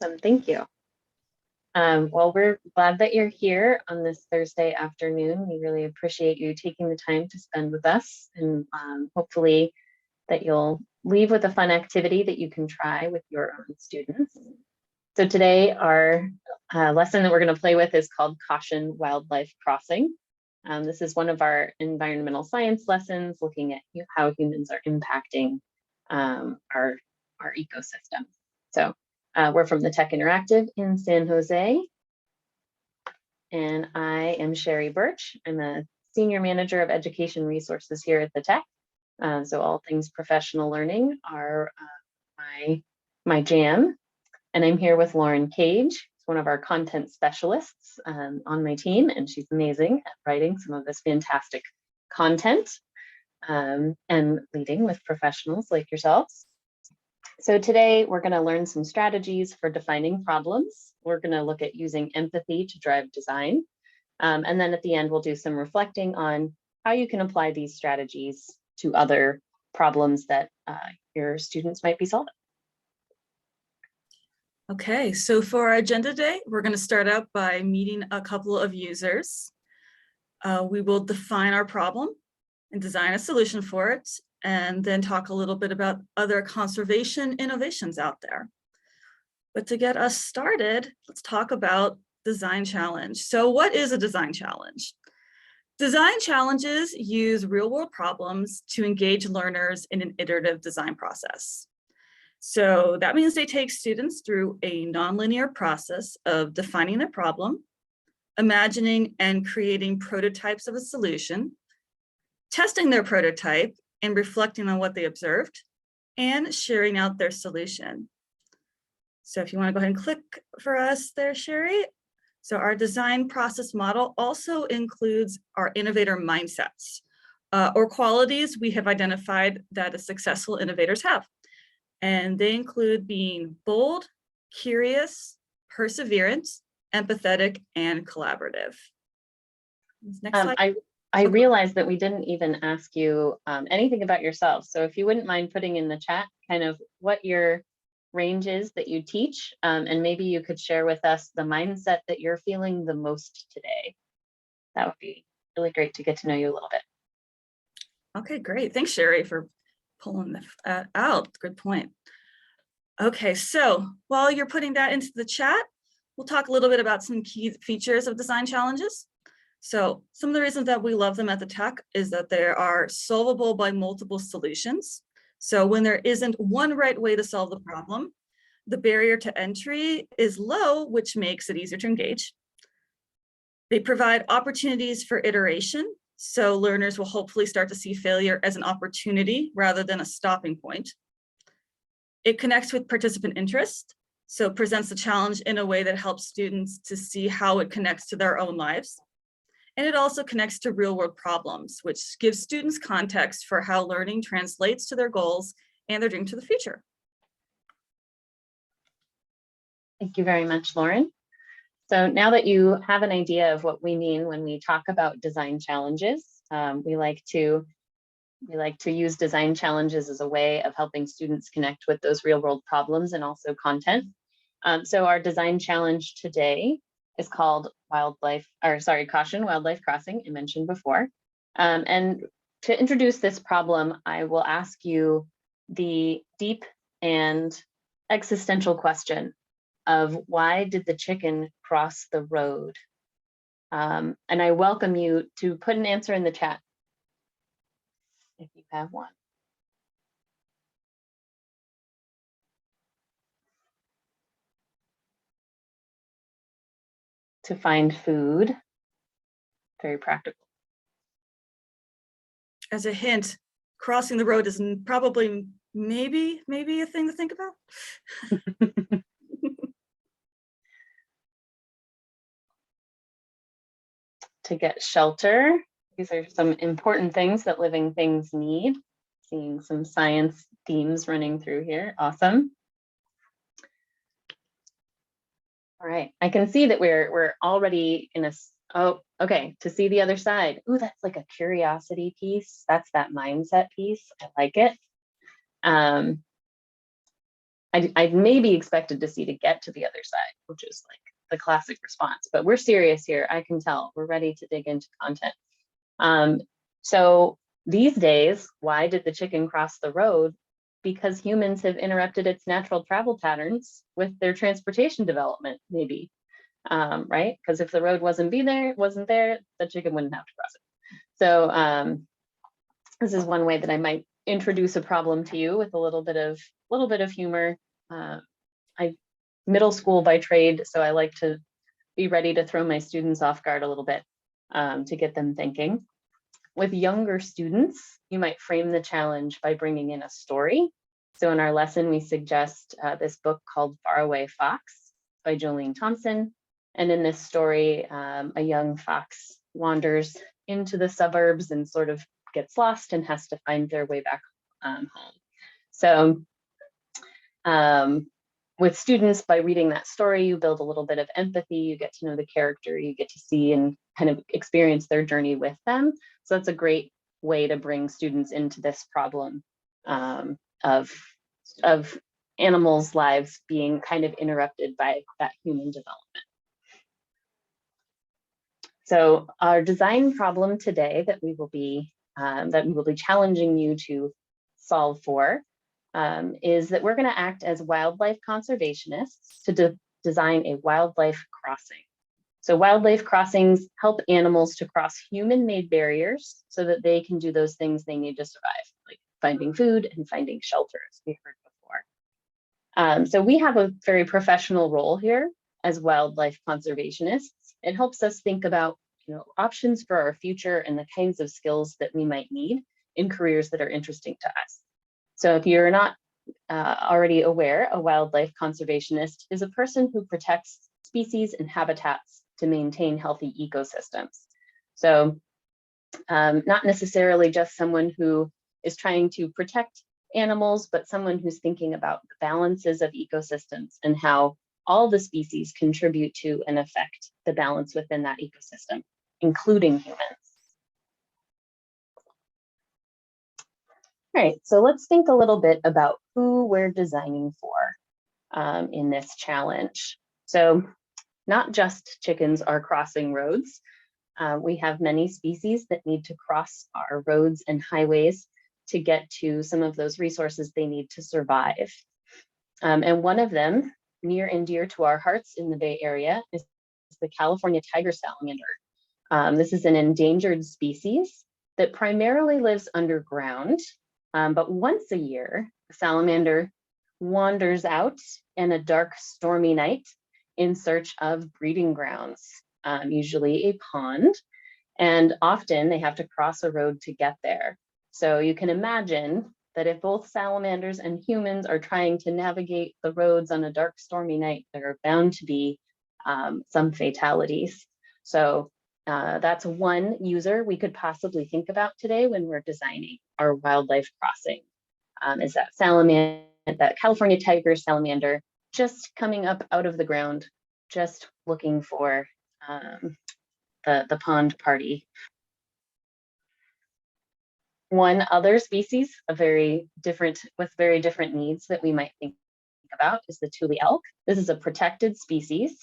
Awesome, thank you. Well, we're glad that you're here on this Thursday afternoon. We really appreciate you taking the time to spend with us, and hopefully that you'll leave with a fun activity that you can try with your own students. So today our lesson that we're going to play with is called Caution Wildlife Crossing. This is one of our environmental science lessons looking at how humans are impacting our ecosystem. So we're from the Tech Interactive in San Jose, and I am Sherry Burch. I'm a Senior Manager of Education Resources here at the Tech. So all things professional learning are my jam. And I'm here with Lauren Cage, one of our content specialists on my team, and she's amazing at writing some of this fantastic content and leading with professionals like yourselves. So today we're going to learn some strategies for defining problems. We're going to look at using empathy to drive design. And then at the end, we'll do some reflecting on how you can apply these strategies to other problems that your students might be solving. Okay, so for our agenda today, we're going to start out by meeting a couple of users. We will define our problem and design a solution for it, and then talk a little bit about other conservation innovations out there. But to get us started, let's talk about design challenge. So what is a design challenge? Design challenges use real-world problems to engage learners in an iterative design process. So that means they take students through a nonlinear process of defining their problem, imagining and creating prototypes of a solution, testing their prototype and reflecting on what they observed, and sharing out their solution. So if you want to go ahead and click for us there, Sherry. So our design process model also includes our innovator mindsets, or qualities we have identified that the successful innovators have. And they include being bold, curious, perseverant, empathetic, and collaborative. Next slide. I realized that we didn't even ask you anything about yourself. So if you wouldn't mind putting in the chat kind of what your range is that you teach, and maybe you could share with us the mindset that you're feeling the most today. That would be really great to get to know you a little bit. Okay, great. Thanks, Sherry, for pulling that out. Good point. Okay, so while you're putting that into the chat, we'll talk a little bit about some key features of design challenges. So some of the reasons that we love them at the Tech is that they are solvable by multiple solutions. So when there isn't one right way to solve the problem, the barrier to entry is low, which makes it easier to engage. They provide opportunities for iteration. So learners will hopefully start to see failure as an opportunity rather than a stopping point. It connects with participant interest. So it presents the challenge in a way that helps students to see how it connects to their own lives. And it also connects to real world problems, which gives students context for how learning translates to their goals and their dream to the future. Thank you very much, Lauren. So now that you have an idea of what we mean when we talk about design challenges, we like to use design challenges as a way of helping students connect with those real world problems and also content. So our design challenge today is called Caution Wildlife Crossing, I mentioned before. And to introduce this problem, I will ask you the deep and existential question of why did the chicken cross the road? And I welcome you to put an answer in the chat if you have one. To find food, very practical. As a hint, crossing the road is probably maybe a thing to think about. To get shelter. These are some important things that living things need. Seeing some science themes running through here. Awesome. All right, I can see that we're already in a, oh, okay, to see the other side. Ooh, that's like a curiosity piece. That's that mindset piece. I like it. I maybe expected to see to get to the other side, which is like the classic response, but we're serious here. I can tell we're ready to dig into content. So these days, why did the chicken cross the road? Because humans have interrupted its natural travel patterns with their transportation development, maybe, right? Because if the road wasn't there, the chicken wouldn't have to cross it. So this is one way that I might introduce a problem to you with a little bit of humor. I middle school by trade, so I like to be ready to throw my students off guard a little bit to get them thinking. With younger students, you might frame the challenge by bringing in a story. So in our lesson, we suggest this book called Faraway Fox by Jolene Thompson. And in this story, a young fox wanders into the suburbs and sort of gets lost and has to find their way back home. So with students, by reading that story, you build a little bit of empathy, you get to know the character, you get to see and kind of experience their journey with them. So that's a great way to bring students into this problem of animals' lives being kind of interrupted by that human development. So our design problem today that we will be challenging you to solve for is that we're going to act as wildlife conservationists to design a wildlife crossing. So wildlife crossings help animals to cross human-made barriers so that they can do those things they need to survive, like finding food and finding shelter, as we heard before. So we have a very professional role here as wildlife conservationists. It helps us think about, options for our future and the kinds of skills that we might need in careers that are interesting to us. So if you're not already aware, a wildlife conservationist is a person who protects species and habitats to maintain healthy ecosystems. So not necessarily just someone who is trying to protect animals, but someone who's thinking about the balances of ecosystems and how all the species contribute to and affect the balance within that ecosystem, including humans. All right, so let's think a little bit about who we're designing for in this challenge. So not just chickens are crossing roads. We have many species that need to cross our roads and highways to get to some of those resources they need to survive. And one of them, near and dear to our hearts in the Bay Area, is the California tiger salamander. This is an endangered species that primarily lives underground, but once a year, the salamander wanders out in a dark, stormy night in search of breeding grounds, usually a pond, and often they have to cross a road to get there. So you can imagine that if both salamanders and humans are trying to navigate the roads on a dark, stormy night, there are bound to be some fatalities. So that's one user we could possibly think about today when we're designing our wildlife crossing, is that salamander, that California tiger salamander, just coming up out of the ground, just looking for the pond party. One other species, with very different needs that we might think about, is the Thule elk. This is a protected species.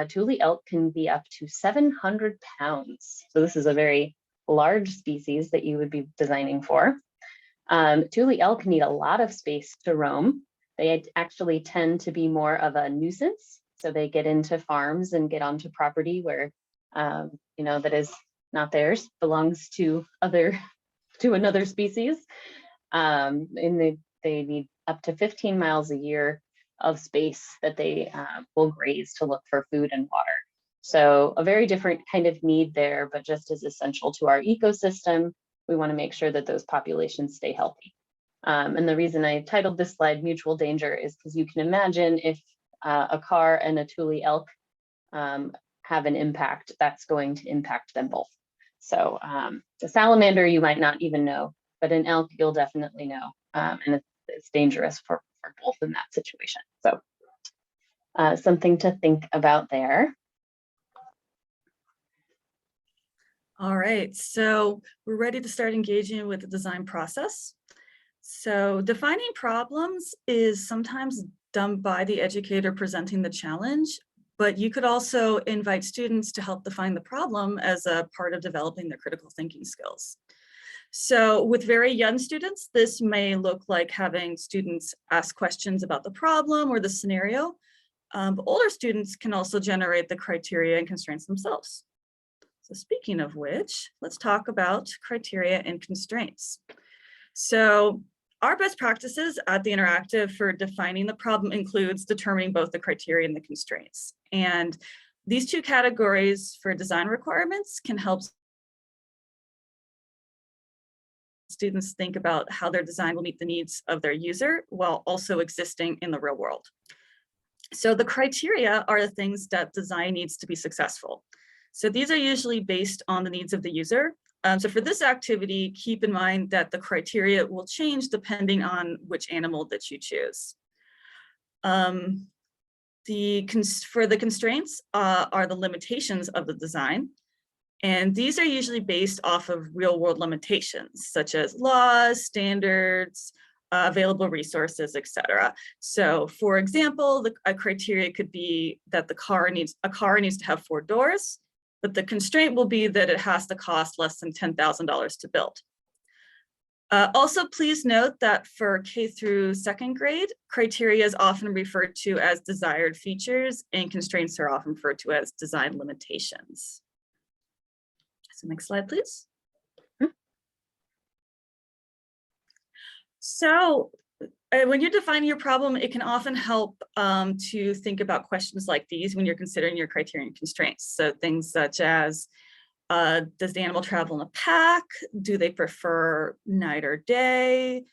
Thule elk can be up to 700 pounds. So this is a very large species that you would be designing for. Thule elk need a lot of space to roam. They actually tend to be more of a nuisance. So they get into farms and get onto property where, that is not theirs, belongs to another species. And they need up to 15 miles a year of space that they will graze to look for food and water. So a very different kind of need there, but just as essential to our ecosystem. We want to make sure that those populations stay healthy. And the reason I titled this slide Mutual Danger is because you can imagine if a car and a Thule elk have an impact, that's going to impact them both. So the salamander you might not even know, but an elk you'll definitely know. And it's dangerous for both in that situation. So something to think about there. All right, so we're ready to start engaging with the design process. So defining problems is sometimes done by the educator presenting the challenge, but you could also invite students to help define the problem as a part of developing their critical thinking skills. So with very young students, this may look like having students ask questions about the problem or the scenario. But older students can also generate the criteria and constraints themselves. So speaking of which, let's talk about criteria and constraints. So our best practices at the Interactive for defining the problem includes determining both the criteria and the constraints. And these two categories for design requirements can help students think about how their design will meet the needs of their user while also existing in the real world. So the criteria are the things that design needs to be successful. So these are usually based on the needs of the user. So for this activity, keep in mind that the criteria will change depending on which animal that you choose. For the constraints are the limitations of the design. And these are usually based off of real world limitations, such as laws, standards, available resources, etc. So for example, a criteria could be that a car needs to have 4 doors, but the constraint will be that it has to cost less than $10,000 to build. Also, please note that for K through 2nd grade, criteria is often referred to as desired features and constraints are often referred to as design limitations. So next slide, please. So when you're defining your problem, it can often help to think about questions like these when you're considering your criteria and constraints. So things such as, does the animal travel in a pack? Do they prefer night or day?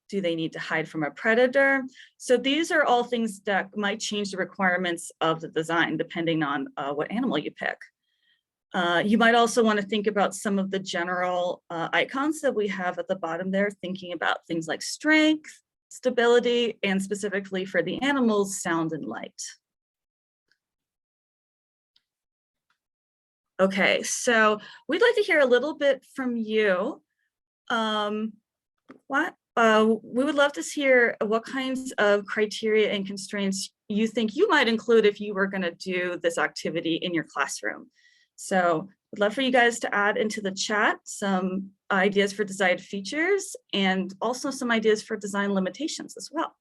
Do they need to hide from a predator? So these are all things that might change the requirements of the design depending on what animal you pick. You might also want to think about some of the general icons that we have at the bottom there, thinking about things like strength, stability, and specifically for the animals, sound and light. Okay, so we'd like to hear a little bit from you. We would love to hear what kinds of criteria and constraints you think you might include if you were going to do this activity in your classroom. So I'd love for you guys to add into the chat some ideas for desired features and also some ideas for design limitations as well.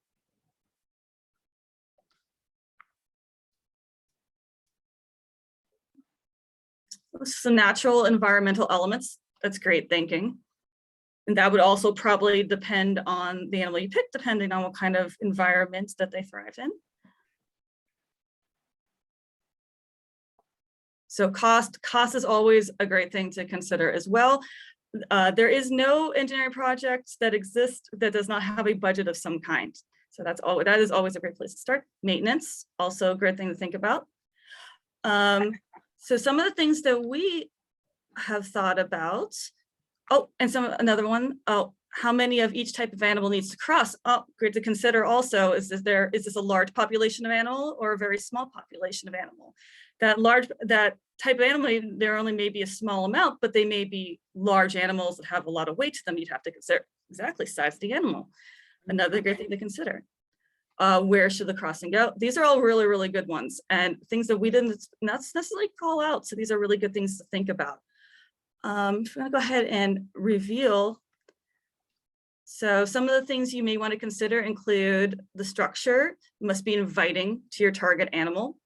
Some natural environmental elements, that's great thinking. And that would also probably depend on the animal you pick, depending on what kind of environment that they thrive in. So cost is always a great thing to consider as well. There is no engineering project that exists that does not have a budget of some kind. So that is always a great place to start. Maintenance, also a great thing to think about. So some of the things that we have thought about, and another one, how many of each type of animal needs to cross? Great to consider also, is this a large population of animal or a very small population of animal? That type of animal, there only may be a small amount, but they may be large animals that have a lot of weight to them. You'd have to consider exactly size of the animal. Another great thing to consider. Where should the crossing go? These are all really, really good ones and things that we didn't not necessarily call out. So these are really good things to think about. I'm gonna go ahead and reveal. So some of the things you may want to consider include the structure must be inviting to your target animal.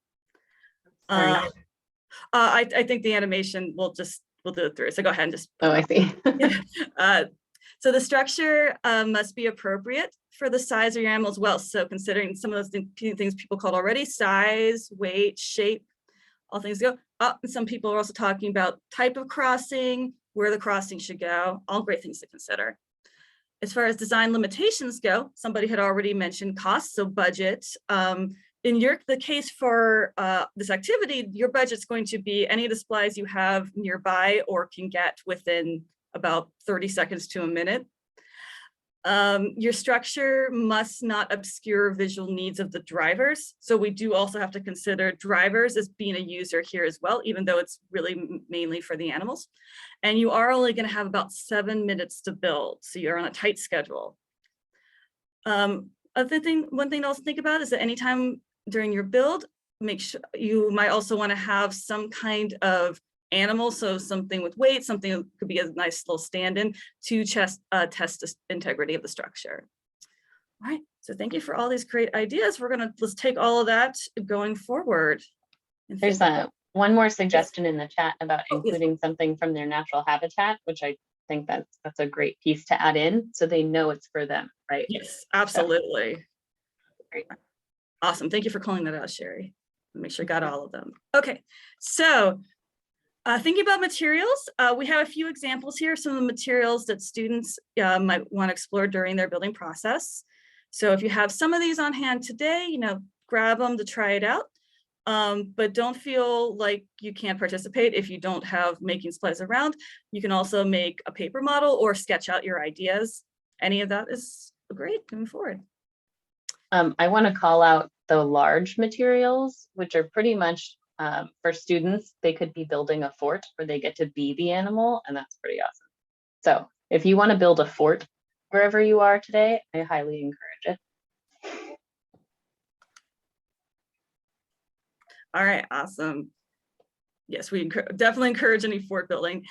I think the animation we'll do it through. So go ahead and just. Oh, I see. So the structure must be appropriate for the size of your animal as well. So considering some of those things people called already, size, weight, shape, all things go. Some people are also talking about type of crossing, where the crossing should go, all great things to consider. As far as design limitations go, somebody had already mentioned costs, so budget. In the case for this activity, your budget's going to be any of the supplies you have nearby or can get within about 30 seconds to a minute. Your structure must not obscure visual needs of the drivers. So we do also have to consider drivers as being a user here as well, even though it's really mainly for the animals. And you are only going to have about 7 minutes to build. So you're on a tight schedule. One thing to also think about is that anytime during your build, make sure you might also want to have some kind of animal, so something with weight, something that could be a nice little stand-in to test the integrity of the structure. All right, so thank you for all these great ideas. Let's take all of that going forward. There's one more suggestion in the chat about Oh, yes. including something from their natural habitat, which I think that's a great piece to add in, so they know it's for them, right? Yes, absolutely. So, great. Awesome. Thank you for calling that out, Sherry. Make sure I got all of them. Okay, so thinking about materials, we have a few examples here, some of the materials that students might want to explore during their building process. So if you have some of these on hand today, grab them to try it out. But don't feel like you can't participate if you don't have making supplies around. You can also make a paper model or sketch out your ideas. Any of that is great moving forward. I want to call out the large materials, which are pretty much for students. They could be building a fort where they get to be the animal, and that's pretty awesome. So if you want to build a fort wherever you are today, I highly encourage it. All right, awesome. Yes, we definitely encourage any fort building.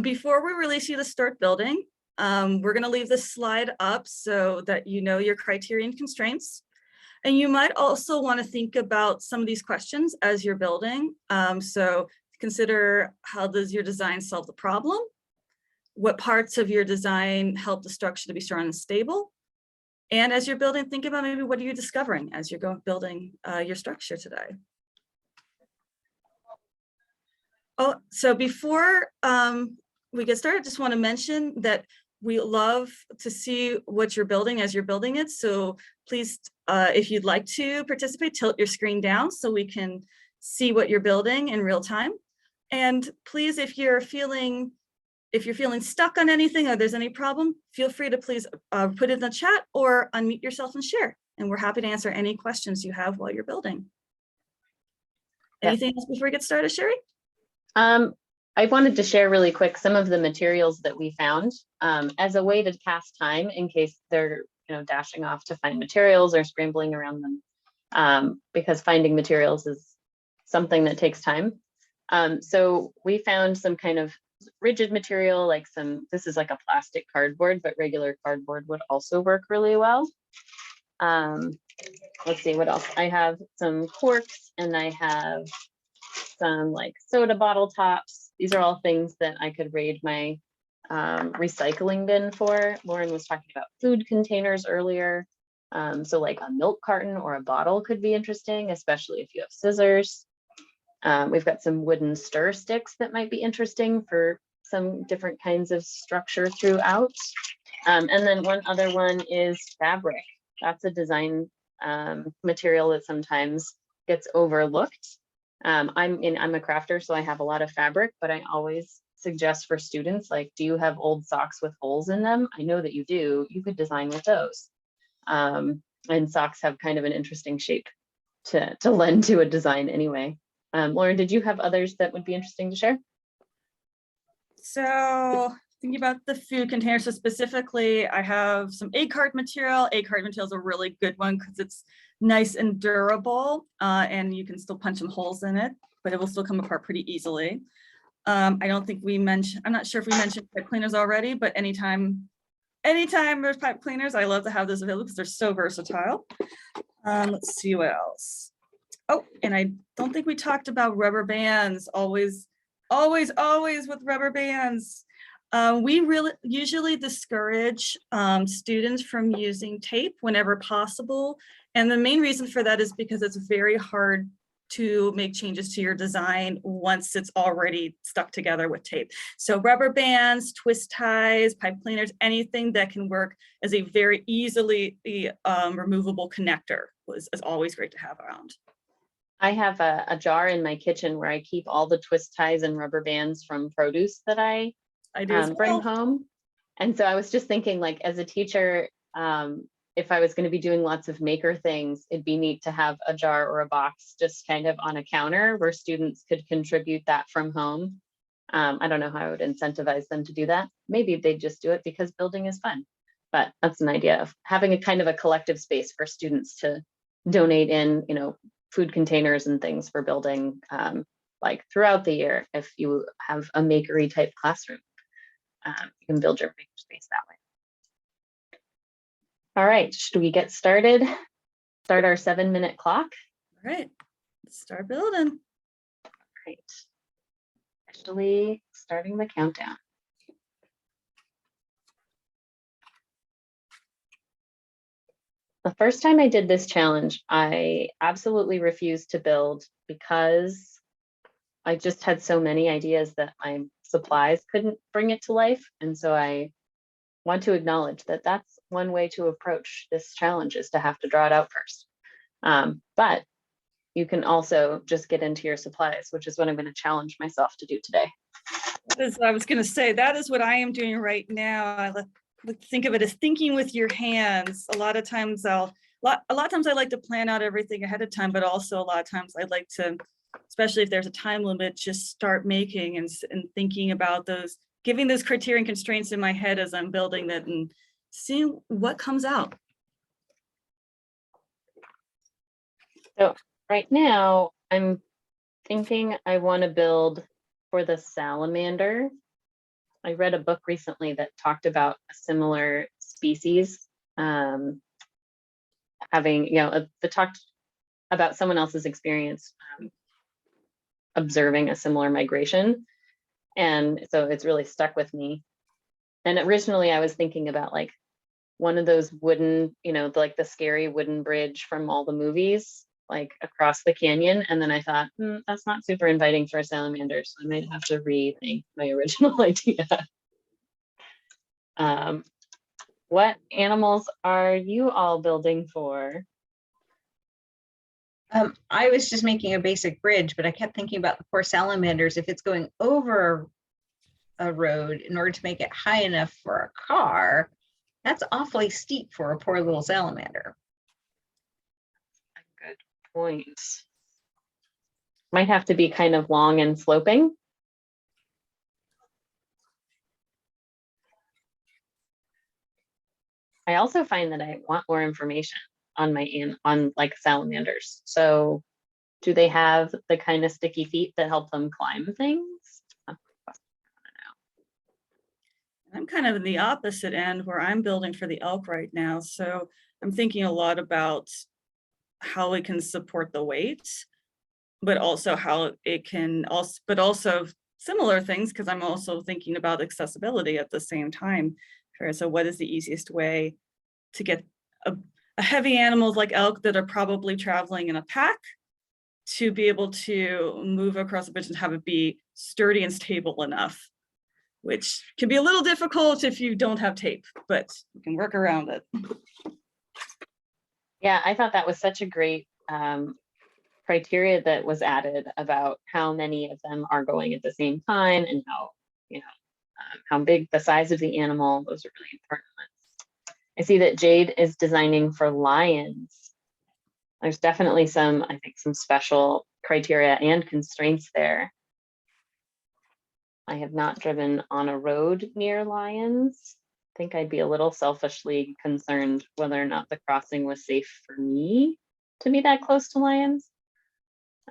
Before we release you to start building, we're going to leave this slide up so that you know your criteria and constraints. And you might also want to think about some of these questions as you're building. So consider, how does your design solve the problem? What parts of your design help the structure to be strong and stable? And as you're building, think about maybe what are you discovering as you're building your structure today. Oh, so before we get started, I just want to mention that we love to see what you're building as you're building it. So please, if you'd like to participate, tilt your screen down so we can see what you're building in real time. And please, if you're feeling stuck on anything or there's any problem, feel free to please put it in the chat or unmute yourself and share. And we're happy to answer any questions you have while you're building. Anything else before we get started, Sherry? I wanted to share really quick some of the materials that we found as a way to pass time in case they're dashing off to find materials or scrambling around them, because finding materials is something that takes time. So we found some kind of rigid material, like this is like a plastic cardboard, but regular cardboard would also work really well. Let's see what else. I have some corks and I have some like soda bottle tops. These are all things that I could raid my recycling bin for. Lauren was talking about food containers earlier. So like a milk carton or a bottle could be interesting, especially if you have scissors. We've got some wooden stir sticks that might be interesting for some different kinds of structure throughout. And then one other one is fabric. That's a design material that sometimes gets overlooked. I'm a crafter, so I have a lot of fabric, but I always suggest for students, like, do you have old socks with holes in them? I know that you do. You could design with those. And socks have kind of an interesting shape to lend to a design anyway. Lauren, did you have others that would be interesting to share? So thinking about the food container, so specifically I have some egg carton material. Egg carton material is a really good one because it's nice and durable, and you can still punch some holes in it, but it will still come apart pretty easily. I don't think we mentioned, I'm not sure if we mentioned pipe cleaners already, but anytime there's pipe cleaners, I love to have those available because they're so versatile. Let's see what else. Oh, and I don't think we talked about rubber bands. Always with rubber bands. We really usually discourage students from using tape whenever possible. And the main reason for that is because it's very hard to make changes to your design once it's already stuck together with tape. So rubber bands, twist ties, pipe cleaners, anything that can work as a very easily removable connector is always great to have around. I have a jar in my kitchen where I keep all the twist ties and rubber bands from produce that I bring home. And so I was just thinking, like, as a teacher, if I was going to be doing lots of maker things, it'd be neat to have a jar or a box just kind of on a counter where students could contribute that from home. I don't know how I would incentivize them to do that. Maybe they'd just do it because building is fun. but that's an idea of having a kind of a collective space for students to donate in, food containers and things for building, like throughout the year. If you have a makery type classroom, you can build your makerspace that way. All right, should we get started? Start our 7-minute clock. All right, let's start building. Right. Officially starting the countdown. The first time I did this challenge, I absolutely refused to build because I just had so many ideas that my supplies couldn't bring it to life. And so I want to acknowledge that that's one way to approach this challenge, is to have to draw it out first. But you can also just get into your supplies, which is what I'm going to challenge myself to do today. I was going to say, that is what I am doing right now. I think of it as thinking with your hands. A lot of times I like to plan out everything ahead of time, but also a lot of times I'd like to, especially if there's a time limit, just start making and thinking about those, giving those criteria and constraints in my head as I'm building that and seeing what comes out. So right now I'm thinking I want to build for the salamander. I read a book recently that talked about a similar species having, they talked about someone else's experience observing a similar migration. And so it's really stuck with me. And originally I was thinking about like one of those wooden, like the scary wooden bridge from all the movies, like across the canyon. And then I thought, that's not super inviting for a salamander, so I might have to rethink my original idea. What animals are you all building for? I was just making a basic bridge, but I kept thinking about the poor salamanders. If it's going over a road in order to make it high enough for a car, that's awfully steep for a poor little salamander. Good point. Might have to be kind of long and sloping. I also find that I want more information on on like salamanders. So do they have the kind of sticky feet that help them climb things? I'm kind of in the opposite end where I'm building for the elk right now. So I'm thinking a lot about how it can support the weight, but also how it can also similar things, because I'm also thinking about accessibility at the same time. So what is the easiest way to get a heavy animals like elk that are probably traveling in a pack to be able to move across the bridge and have it be sturdy and stable enough, which can be a little difficult if you don't have tape, but you can work around it. Yeah, I thought that was such a great criteria that was added about how many of them are going at the same time and how big the size of the animal. Those are really important ones. I see that Jade is designing for lions. There's definitely some special criteria and constraints there. I have not driven on a road near lions. I think I'd be a little selfishly concerned whether or not the crossing was safe for me to be that close to lions.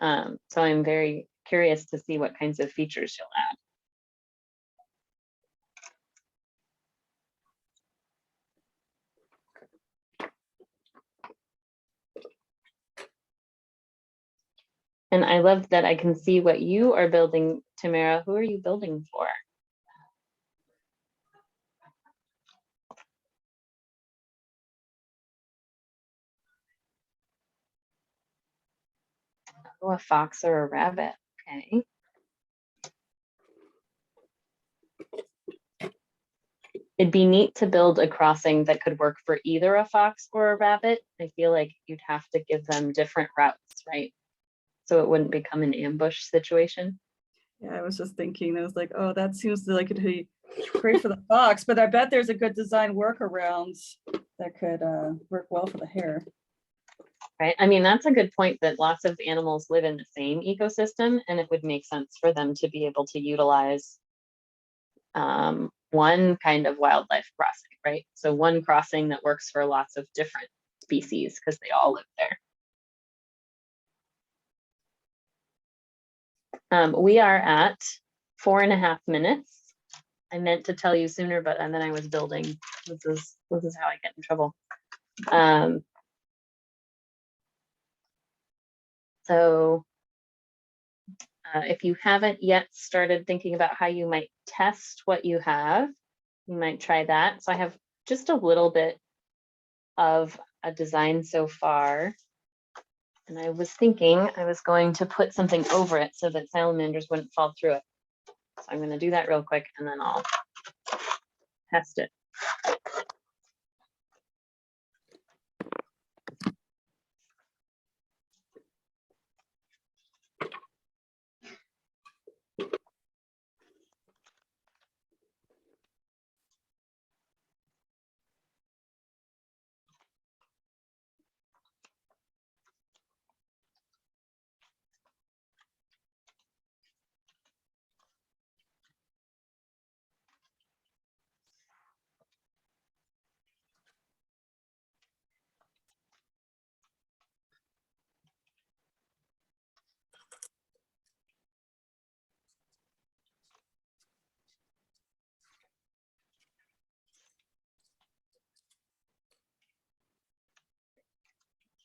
So I'm very curious to see what kinds of features you'll add. And I love that I can see what you are building, Tamara. Who are you building for? Oh, a fox or a rabbit. Okay. It'd be neat to build a crossing that could work for either a fox or a rabbit. I feel like you'd have to give them different routes, right? So it wouldn't become an ambush situation. Yeah, I was just thinking, I was like, oh, that seems like it'd be great for the fox, but I bet there's a good design workaround that could work well for the hare. Right. I mean, that's a good point, that lots of animals live in the same ecosystem, and it would make sense for them to be able to utilize one kind of wildlife crossing, right? So one crossing that works for lots of different species because they all live there. We are at 4.5 minutes. I meant to tell you sooner, but and then I was building. This is how I get in trouble. So if you haven't yet started thinking about how you might test what you have, you might try that. So I have just a little bit of a design so far. And I was thinking I was going to put something over it so that salamanders wouldn't fall through it. So I'm going to do that real quick and then I'll test it.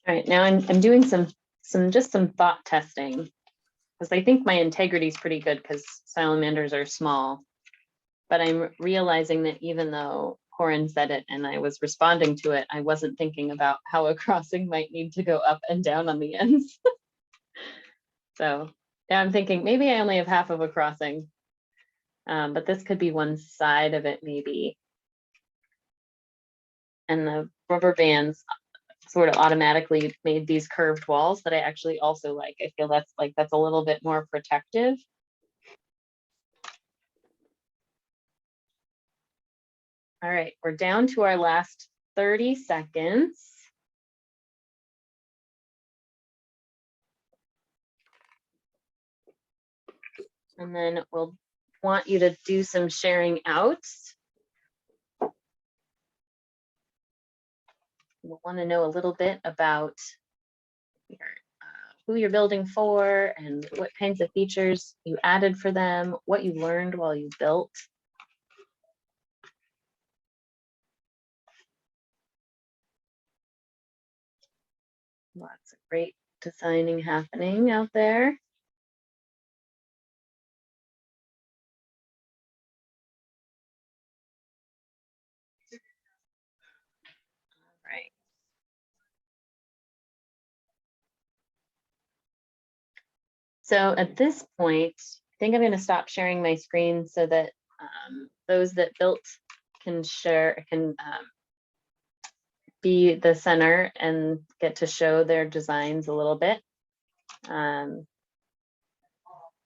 All right, now I'm doing some thought testing because I think my integrity is pretty good because salamanders are small, but I'm realizing that even though Corin said it and I was responding to it, I wasn't thinking about how a crossing might need to go up and down on the ends. So yeah, I'm thinking maybe I only have half of a crossing, but this could be one side of it maybe. And the rubber bands sort of automatically made these curved walls that I actually also like. I feel that's a little bit more protective. All right, we're down to our last 30 seconds. And then we'll want you to do some sharing out. We'll want to know a little bit about your, who you're building for and what kinds of features you added for them, what you learned while you built. Lots of great designing happening out there. All right. So at this point, I think I'm going to stop sharing my screen so that those that built can share, can be the center and get to show their designs a little bit.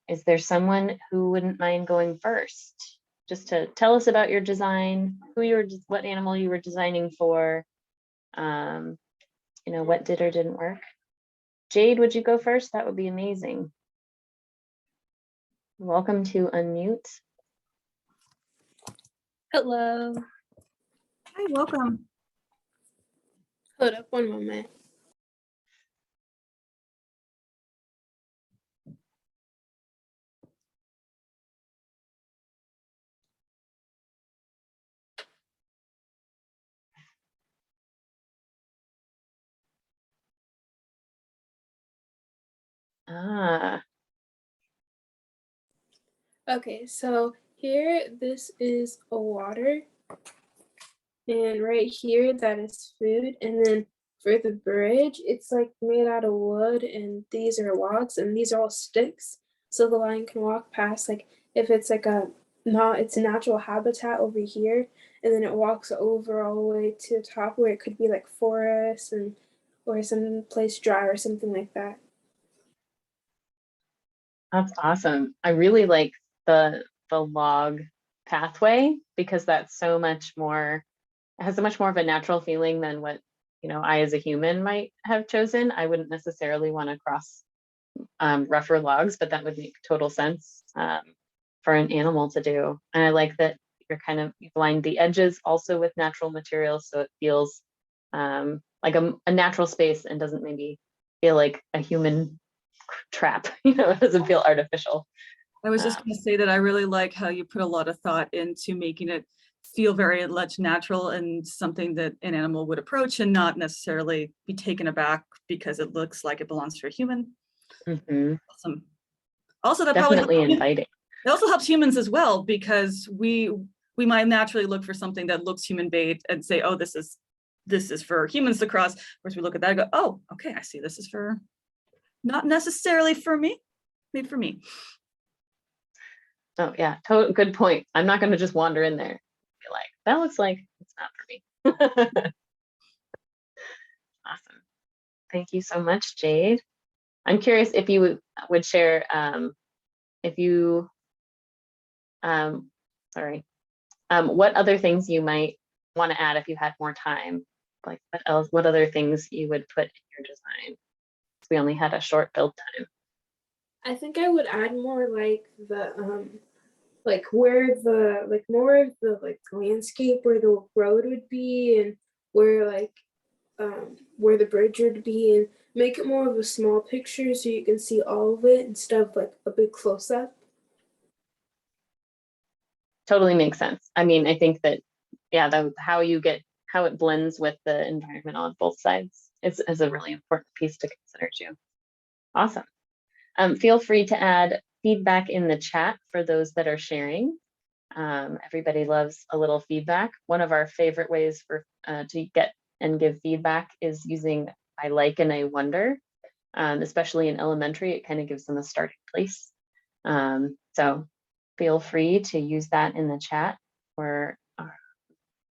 Is there someone who wouldn't mind going first? Just to tell us about your design, what animal you were designing for, you know, what did or didn't work. Jade, would you go first? That would be amazing. Welcome to unmute. Hello. Hi, welcome. Hold up one moment. Ah, Okay, so here, this is a water. And right here, that is food. And then for the bridge, it's like made out of wood. And these are logs. And these are all sticks. So the lion can walk past, like, if it's like it's a natural habitat over here. And then it walks over all the way to the top where it could be like forest and or some place dry or something like that. that's awesome. I really like the log pathway because that's so much more, it has so much more of a natural feeling than what, you know, I as a human might have chosen. I wouldn't necessarily want to cross rougher logs, but that would make total sense for an animal to do. And I like that you've lined the edges also with natural materials, so it feels like a natural space and doesn't maybe feel like a human trap. It doesn't feel artificial. I was just going to say that I really like how you put a lot of thought into making it feel very much natural and something that an animal would approach and not necessarily be taken aback because it looks like it belongs to a human. Awesome. Also, that Definitely probably inviting. it also helps humans as well, because we might naturally look for something that looks human made and say, oh, this is for humans to cross. Whereas we look at that and go, oh, okay, I see, this is for not necessarily for me, made for me. Oh yeah, good point. I'm not going to just wander in there and be like, that looks like it's not for me. Awesome. Thank you so much, Jade. I'm curious if you would share, what other things you might want to add if you had more time. Like what other things you would put in your design? We only had a short build time. I think I would add more like the like where the like more of the like landscape where the road would be, and where like where the bridge would be, and make it more of a small picture so you can see all of it instead of like a big close-up. Totally makes sense. I mean, I think that, yeah, how it blends with the environment on both sides is a really important piece to consider too. Awesome. Feel free to add feedback in the chat for those that are sharing. Everybody loves a little feedback. One of our favorite ways to get and give feedback is using I like and I wonder, especially in elementary. It kind of gives them a starting place. So feel free to use that in the chat for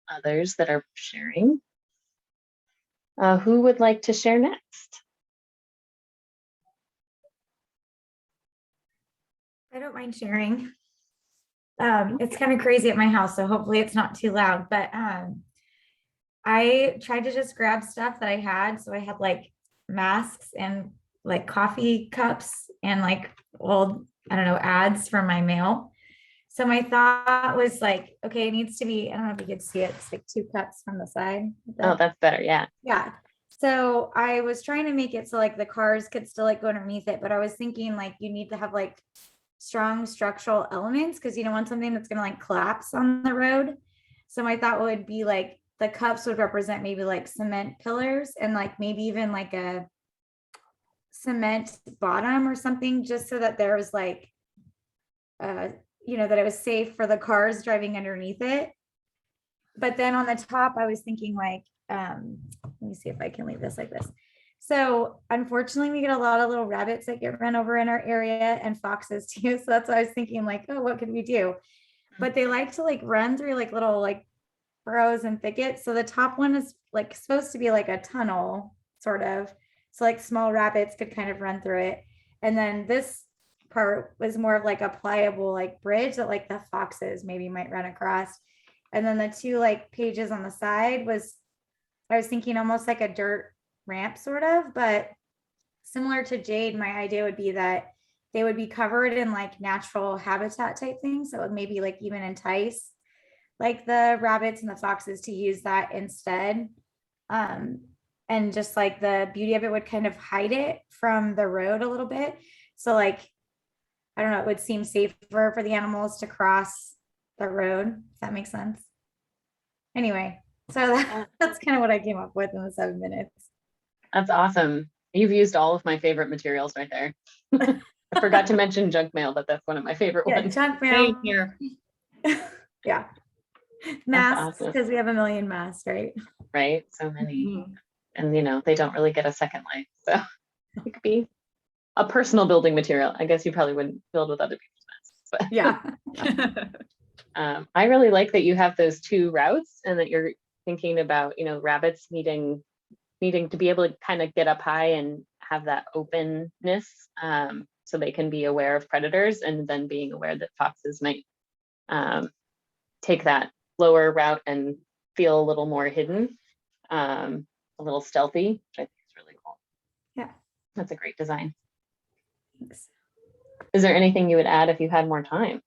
others that are sharing. Who would like to share next? I don't mind sharing. It's kind of crazy at my house, so hopefully it's not too loud, but I tried to just grab stuff that I had. So I had like masks and like coffee cups and like old, I don't know, ads from my mail. So my thought was like, okay, it needs to be, I don't know if you could see it, it's like 2 cups from the side. Oh, that's better. Yeah. Yeah. So I was trying to make it so like the cars could still like go underneath it, but I was thinking like you need to have like strong structural elements because you don't want something that's going to like collapse on the road. So my thought would be like the cups would represent maybe like cement pillars and like maybe even like a cement bottom or something, just so that there was like that it was safe for the cars driving underneath it. But then on the top I was thinking like let me see if I can leave this like this. So unfortunately we get a lot of little rabbits that get run over in our area, and foxes too. So that's what I was thinking, like, oh, what could we do? But they like to like run through like little like burrows and thickets. So the top one is like supposed to be like a tunnel sort of. So like small rabbits could kind of run through it. And then this part was more of like a pliable like bridge that like the foxes maybe might run across. And then the 2 like pages on the side I was thinking almost like a dirt ramp sort of, but similar to Jade, my idea would be that they would be covered in like natural habitat type things. So it would maybe like even entice like the rabbits and the foxes to use that instead. And just like the beauty of it would kind of hide it from the road a little bit. So like, I don't know, it would seem safer for the animals to cross the road, if that makes sense. Anyway, so that's kind of what I came up with in the 7 minutes. That's awesome. You've used all of my favorite materials right there. I forgot to mention junk mail, but that's one of my favorite ones. Junk mail. Here. Yeah. Masks, awesome. because we have a million masks, right? Right. So many. Mhm. And they don't really get a second life. So it could be a personal building material. I guess you probably wouldn't build with other people's masks. But Yeah. I really like that you have those 2 routes and that you're thinking about, rabbits needing to be able to kind of get up high and have that openness, so they can be aware of predators, and then being aware that foxes might take that lower route and feel a little more hidden, a little stealthy, which I think is really cool. Yeah. That's a great design. Thanks. Is there anything you would add if you had more time?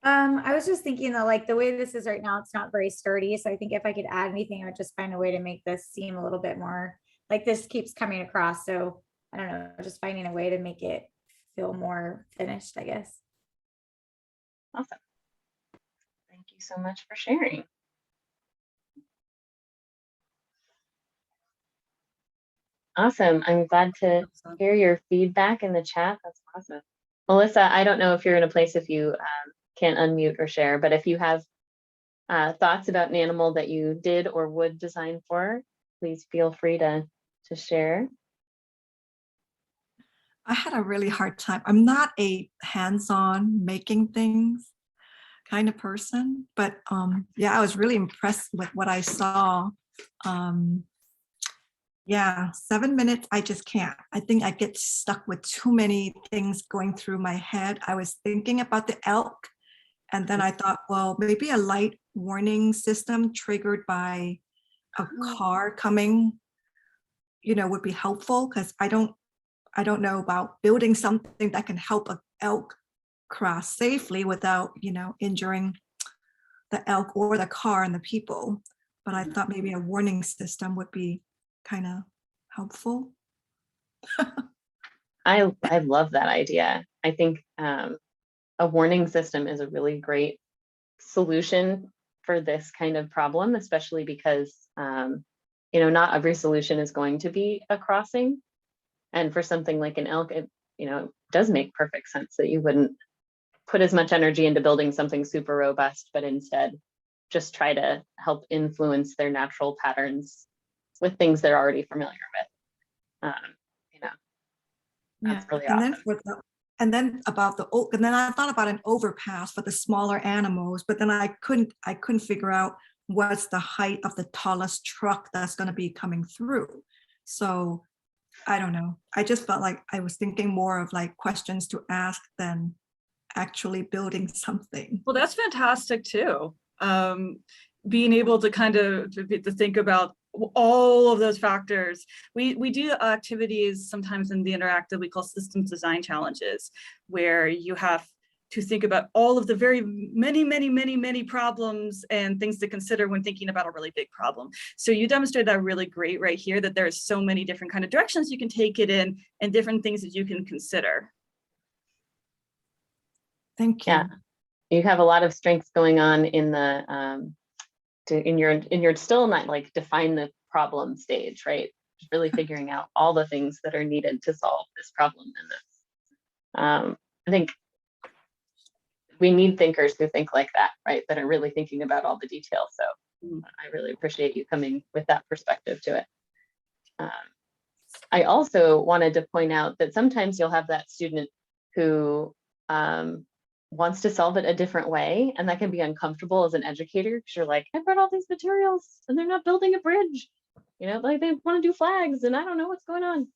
I was just thinking that like the way this is right now, it's not very sturdy. So I think if I could add anything, I would just find a way to make this seem a little bit more like this keeps coming across. So I don't know, just finding a way to make it feel more finished, I guess. Awesome. Thank you so much for sharing. Awesome. I'm glad to hear your feedback in the chat. That's awesome. Melissa, I don't know if you're in a place if you can't unmute or share, but if you have thoughts about an animal that you did or would design for, please feel free to share. I had a really hard time. I'm not a hands-on making things kind of person, but yeah, I was really impressed with what I saw. Yeah, 7 minutes, I just can't. I think I get stuck with too many things going through my head. I was thinking about the elk, and then I thought, well, maybe a light warning system triggered by a car coming, would be helpful, because I don't know about building something that can help an elk cross safely without, injuring the elk or the car and the people. But I thought maybe a warning system would be kind of helpful. I love that idea. I think a warning system is a really great solution for this kind of problem, especially because not every solution is going to be a crossing. And for something like an elk, it does make perfect sense that you wouldn't put as much energy into building something super robust, but instead just try to help influence their natural patterns with things they're already familiar with. That's really awesome. And then about the oak, and then I thought about an overpass for the smaller animals, but then I couldn't figure out what's the height of the tallest truck that's going to be coming through. So I don't know. I just felt like I was thinking more of like questions to ask than actually building something. Well, that's fantastic too. Being able to kind of to think about all of those factors. We do activities sometimes in the interactive we call systems design challenges, where you have to think about all of the very many problems and things to consider when thinking about a really big problem. So you demonstrated that really great right here, that there's so many different kind of directions you can take it in and different things that you can consider. Thank you. Yeah, you have a lot of strengths going on in the in your still not like define the problem stage, right? Just really figuring out all the things that are needed to solve this problem. And I think we need thinkers who think like that, right? That are really thinking about all the details. So I really appreciate you coming with that perspective to it. I also wanted to point out that sometimes you'll have that student who wants to solve it a different way, and that can be uncomfortable as an educator, because you're like, I've read all these materials and they're not building a bridge, like they want to do flags and I don't know what's going on.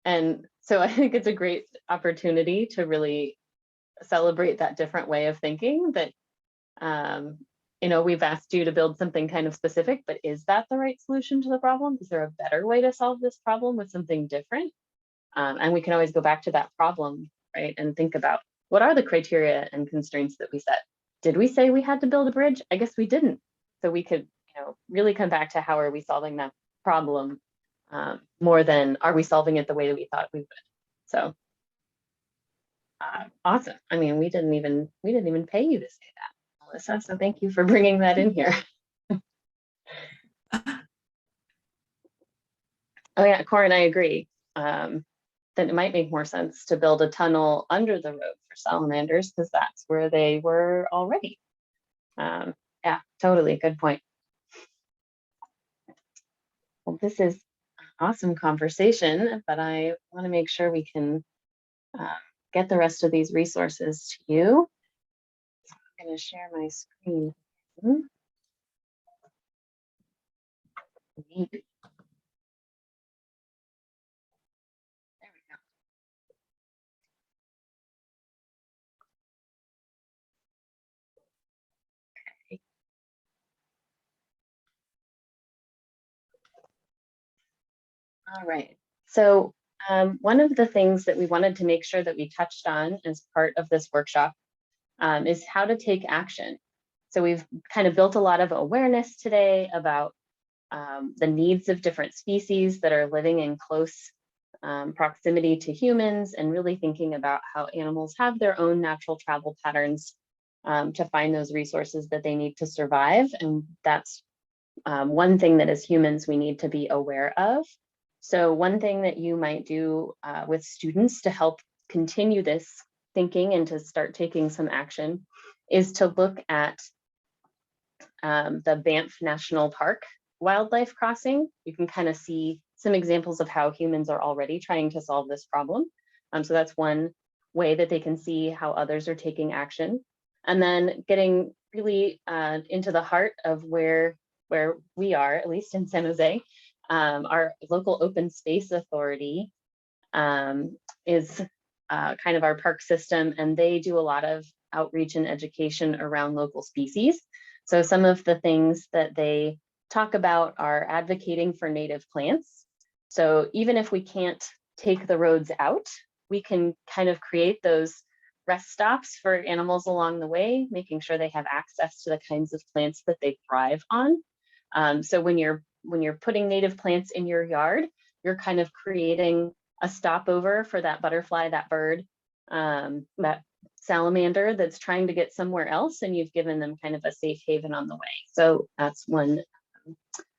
And so I think it's a great opportunity to really celebrate that different way of thinking, that we've asked you to build something kind of specific, but is that the right solution to the problem? Is there a better way to solve this problem with something different? And we can always go back to that problem, right, and think about what are the criteria and constraints that we set. Did we say we had to build a bridge? I guess we didn't. So we could really come back to how are we solving that problem, more than are we solving it the way that we thought we would. So awesome. I mean, we didn't even pay you to say that, Melissa, so thank you for bringing that in here. Oh yeah, Corin, I agree. Then it might make more sense to build a tunnel under the road for salamanders, because that's where they were already. Yeah, totally, good point. Well, this is an awesome conversation, but I want to make sure we can get the rest of these resources to you. So I'm going to share my screen. Maybe. There we go. Okay. All right. So one of the things that we wanted to make sure that we touched on as part of this workshop is how to take action. So we've kind of built a lot of awareness today about the needs of different species that are living in close proximity to humans, and really thinking about how animals have their own natural travel patterns to find those resources that they need to survive. And that's one thing that as humans we need to be aware of. So one thing that you might do with students to help continue this thinking and to start taking some action is to look at the Banff National Park wildlife crossing. You can kind of see some examples of how humans are already trying to solve this problem. So that's one way that they can see how others are taking action. And then getting really into the heart of where we are, at least in San Jose, our local open space authority is kind of our park system, and they do a lot of outreach and education around local species. So some of the things that they talk about are advocating for native plants. So even if we can't take the roads out, we can kind of create those rest stops for animals along the way, making sure they have access to the kinds of plants that they thrive on. So when you're putting native plants in your yard, you're kind of creating a stopover for that butterfly, that bird, that salamander that's trying to get somewhere else, and you've given them kind of a safe haven on the way. So that's one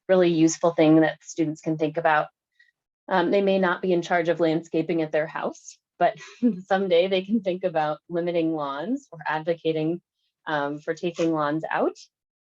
really useful thing that students can think about. They may not be in charge of landscaping at their house, but someday they can think about limiting lawns or advocating for taking lawns out.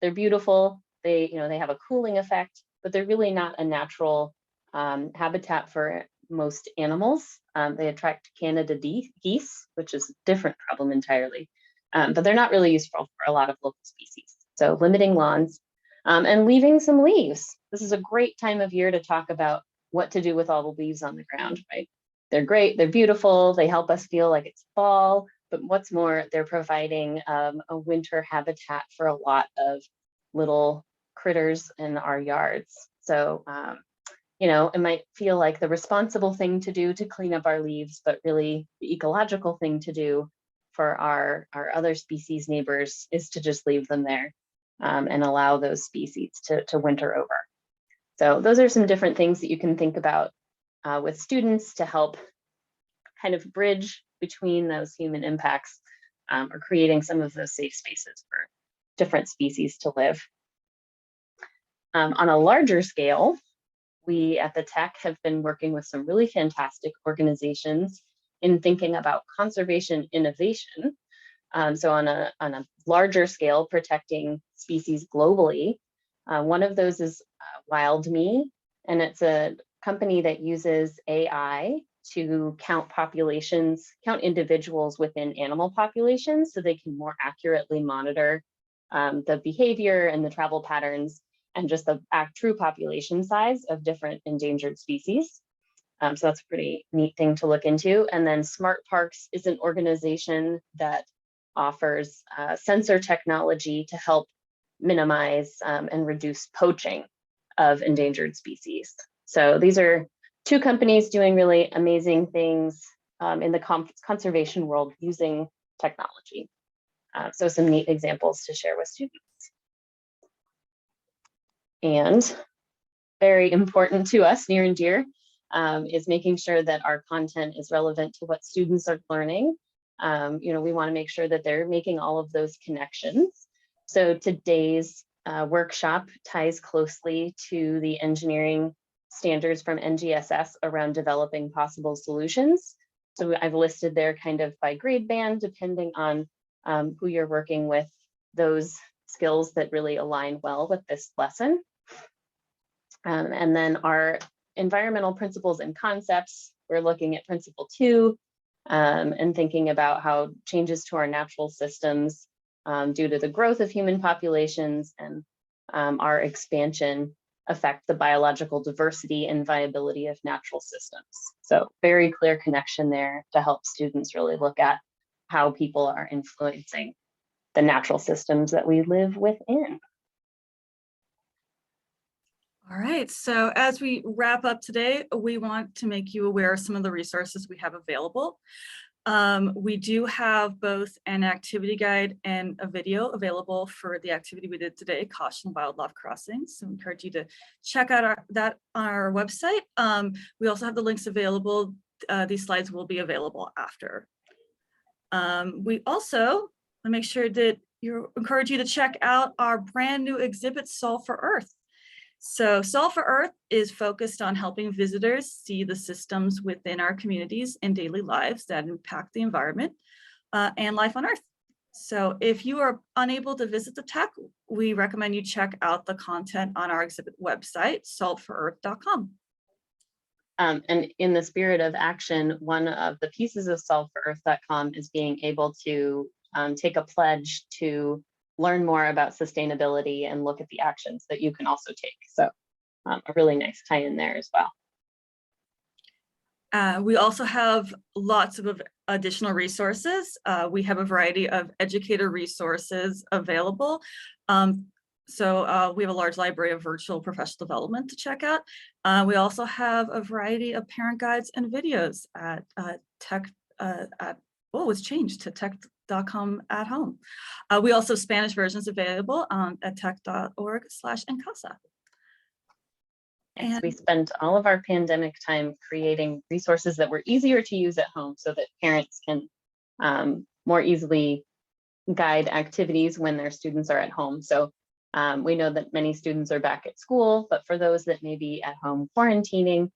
They're beautiful. They have a cooling effect, but they're really not a natural habitat for most animals. They attract Canada geese, which is a different problem entirely, but they're not really useful for a lot of local species. So limiting lawns and leaving some leaves. This is a great time of year to talk about what to do with all the leaves on the ground, right? They're great, they're beautiful, they help us feel like it's fall, but what's more, they're providing a winter habitat for a lot of little critters in our yards. So, it might feel like the responsible thing to do to clean up our leaves, but really the ecological thing to do for our other species neighbors is to just leave them there and allow those species to winter over. So those are some different things that you can think about with students to help kind of bridge between those human impacts or creating some of those safe spaces for different species to live. On a larger scale, we at the Tech have been working with some really fantastic organizations in thinking about conservation innovation. So on a larger scale, protecting species globally. One of those is Wild Me, and it's a company that uses AI to count individuals within animal populations so they can more accurately monitor the behavior and the travel patterns and just the true population size of different endangered species. So that's a pretty neat thing to look into. And then Smart Parks is an organization that offers sensor technology to help minimize and reduce poaching of endangered species. So these are two companies doing really amazing things in the conservation world using technology. So some neat examples to share with students. And very important to us, near and dear, is making sure that our content is relevant to what students are learning. We want to make sure that they're making all of those connections. So today's workshop ties closely to the engineering standards from NGSS around developing possible solutions. So I've listed there kind of by grade band, depending on who you're working with, those skills that really align well with this lesson. And then our environmental principles and concepts, we're looking at principle 2 and thinking about how changes to our natural systems due to the growth of human populations and our expansion affect the biological diversity and viability of natural systems. So very clear connection there to help students really look at how people are influencing the natural systems that we live within. All right, so as we wrap up today, we want to make you aware of some of the resources we have available. We do have both an activity guide and a video available for the activity we did today, Caution Wildlife Crossings. So I encourage you to check out that on our website. We also have the links available. These slides will be available after. We also want to make sure that encourage you to check out our brand new exhibit, Solve for Earth. So Solve for Earth is focused on helping visitors see the systems within our communities and daily lives that impact the environment and life on Earth. So if you are unable to visit the tech, we recommend you check out the content on our exhibit website, solveforearth.com. And in the spirit of action, one of the pieces of solveforearth.com is being able to take a pledge to learn more about sustainability and look at the actions that you can also take. So a really nice tie in there as well. We also have lots of additional resources. We have a variety of educator resources available. So we have a large library of virtual professional development to check out. We also have a variety of parent guides and videos at it's changed to tech.com at home. We also have Spanish versions available at tech.org/encasa. And we spent all of our pandemic time creating resources that were easier to use at home so that parents can more easily guide activities when their students are at home. So we know that many students are back at school, but for those that may be at home quarantining,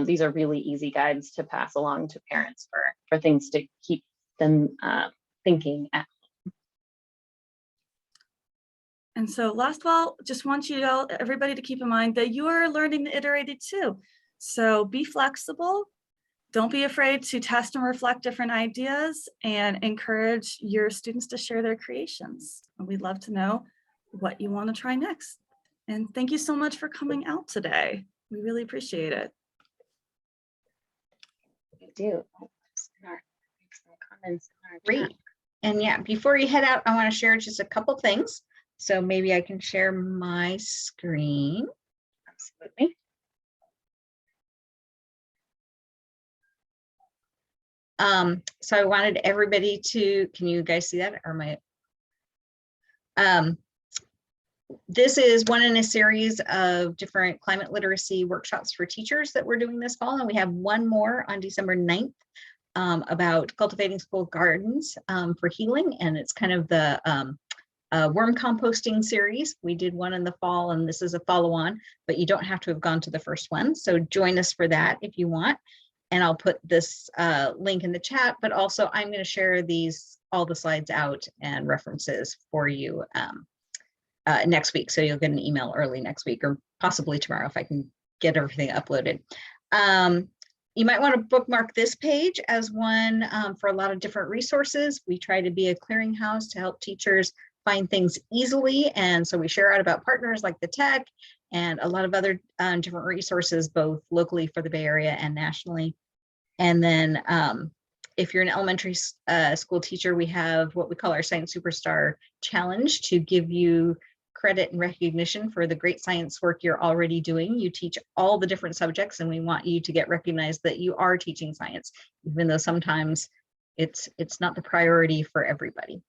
these are really easy guides to pass along to parents for things to keep them thinking at home. And so last of all, just want you all, everybody to keep in mind that you are learning the iterated too. So be flexible. Don't be afraid to test and reflect different ideas and encourage your students to share their creations. And we'd love to know what you want to try next. And thank you so much for coming out today. We really appreciate it. We do. Comments in our Great. chat. And yeah, before you head out, I want to share just a couple things. So maybe I can share my screen. Absolutely. So I wanted everybody to, can you guys see that? Or my, this is one in a series of different climate literacy workshops for teachers that we're doing this fall. And we have one more on December 9th about cultivating school gardens for healing. And it's kind of the worm composting series. We did one in the fall and this is a follow-on, but you don't have to have gone to the first one. So join us for that if you want. And I'll put this link in the chat, but also I'm going to share all the slides out and references for you next week. So you'll get an email early next week or possibly tomorrow if I can get everything uploaded. You might want to bookmark this page as one for a lot of different resources. We try to be a clearinghouse to help teachers find things easily. And so we share out about partners like the tech and a lot of other different resources, both locally for the Bay Area and nationally. And then if you're an elementary school teacher, we have what we call our Science Superstar Challenge to give you credit and recognition for the great science work you're already doing. You teach all the different subjects and we want you to get recognized that you are teaching science, even though sometimes it's not the priority for everybody.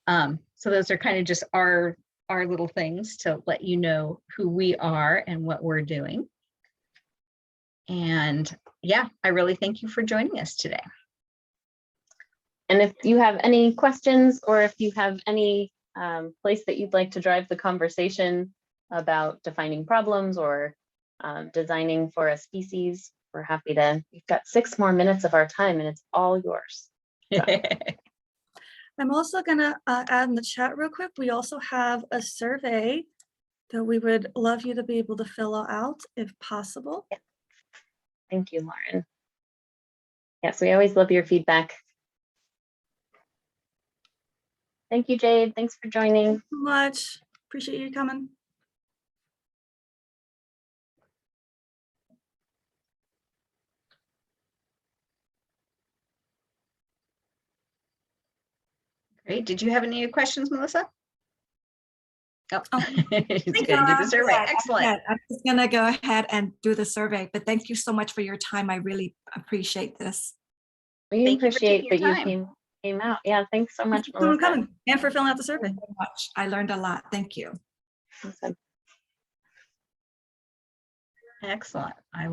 So those are kind of just our little things to let you know who we are and what we're doing. And yeah, I really thank you for joining us today. And if you have any questions or if you have any place that you'd like to drive the conversation about defining problems or designing for a species, we're happy to. We've got 6 more minutes of our time and it's all yours. So. I'm also going to add in the chat real quick. We also have a survey that we would love you to be able to fill out if possible. Yeah. Thank you, Lauren. Yes, we always love your feedback. Thank you, Jade. Thanks for joining. Thanks so much. Appreciate you coming. Great. Did you have any questions, Melissa? Oh, Oh. it's going to do the survey. Excellent. I'm just going to go ahead and do the survey, but thank you so much for your time. I really appreciate this. We Thank you for appreciate taking that your you time. came out. Yeah, thanks so much, Thanks for Melissa. coming and for filling out the survey. Thank you so much. I learned a lot. Thank you. Awesome. Excellent. I